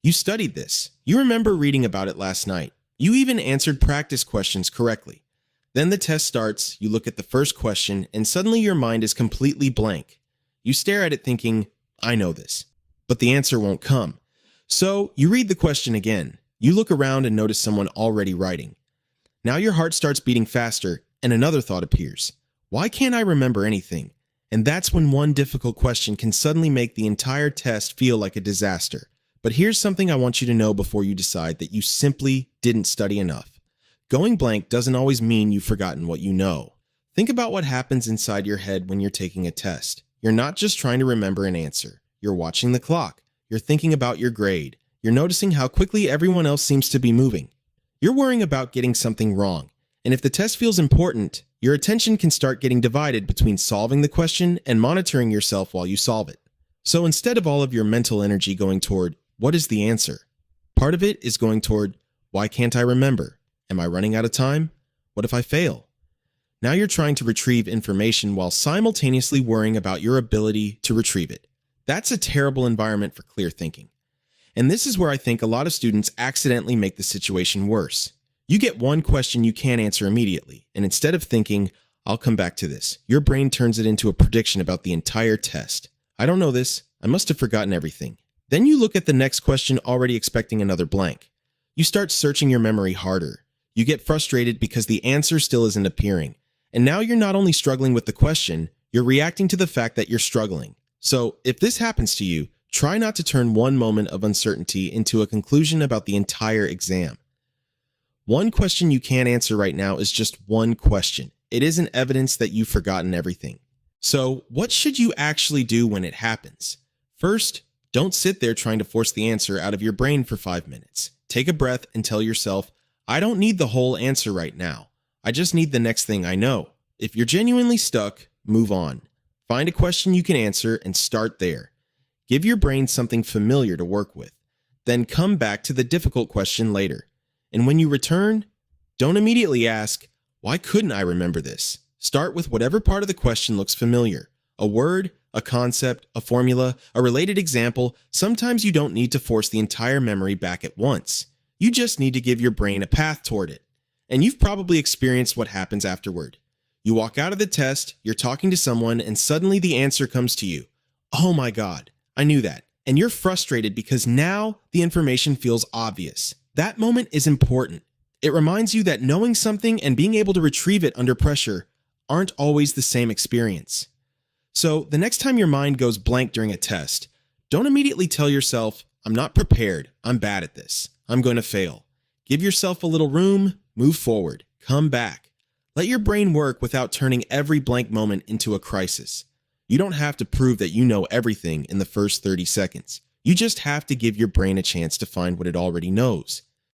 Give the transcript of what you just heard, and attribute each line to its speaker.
Speaker 1: You studied this. You remember reading about it last night. You even answered practice questions correctly. Then the test starts, you look at the first question, and suddenly your mind is completely blank. You stare at it thinking, I know this. But the answer won't come. So you read the question again. You look around and notice someone already writing. Now your heart starts beating faster, and another thought appears. Why can't I remember anything? And that's when one difficult question can suddenly make the entire test feel like a disaster. But here's something I want you to know before you decide that you simply didn't study enough. Going blank doesn't always mean you've forgotten what you know. Think about what happens inside your head when you're taking a test. You're not just trying to remember an answer. You're watching the clock. You're thinking about your grade. You're noticing how quickly everyone else seems to be moving. You're worrying about getting something wrong. And if the test feels important, your attention can start getting divided between solving the question and monitoring yourself while you solve it. So instead of all of your mental energy going toward, what is the answer? Part of it is going toward, why can't I remember? Am I running out of time? What if I fail? Now you're trying to retrieve information while simultaneously worrying about your ability to retrieve it. That's a terrible environment for clear thinking. And this is where I think a lot of students accidentally make the situation worse. You get one question you can't answer immediately, and instead of thinking, I'll come back to this, your brain turns it into a prediction about the entire test. I don't know this. I must have forgotten everything. Then you look at the next question already expecting another blank. You start searching your memory harder. You get frustrated because the answer still isn't appearing. And now you're not only struggling with the question, you're reacting to the fact that you're struggling. So if this happens to you, try not to turn one moment of uncertainty into a conclusion about the entire exam. One question you can't answer right now is just one question. It isn't evidence that you've forgotten everything. So what should you actually do when it happens? First, don't sit there trying to force the answer out of your brain for 5 minutes. Take a breath and tell yourself, I don't need the whole answer right now. I just need the next thing I know. If you're genuinely stuck, move on. Find a question you can answer and start there. Give your brain something familiar to work with. Then come back to the difficult question later. And when you return, don't immediately ask, why couldn't I remember this? Start with whatever part of the question looks familiar. A word, a concept, a formula, a related example. Sometimes you don't need to force the entire memory back at once. You just need to give your brain a path toward it. And you've probably experienced what happens afterward. You walk out of the test, you're talking to someone, and suddenly the answer comes to you. Oh my God, I knew that. And you're frustrated because now the information feels obvious. That moment is important. It reminds you that knowing something and being able to retrieve it under pressure aren't always the same experience. So the next time your mind goes blank during a test, don't immediately tell yourself, I'm not prepared, I'm bad at this, I'm going to fail. Give yourself a little room, move forward, come back. Let your brain work without turning every blank moment into a crisis. You don't have to prove that you know everything in the first 30 seconds. You just have to give your brain a chance to find what it already knows.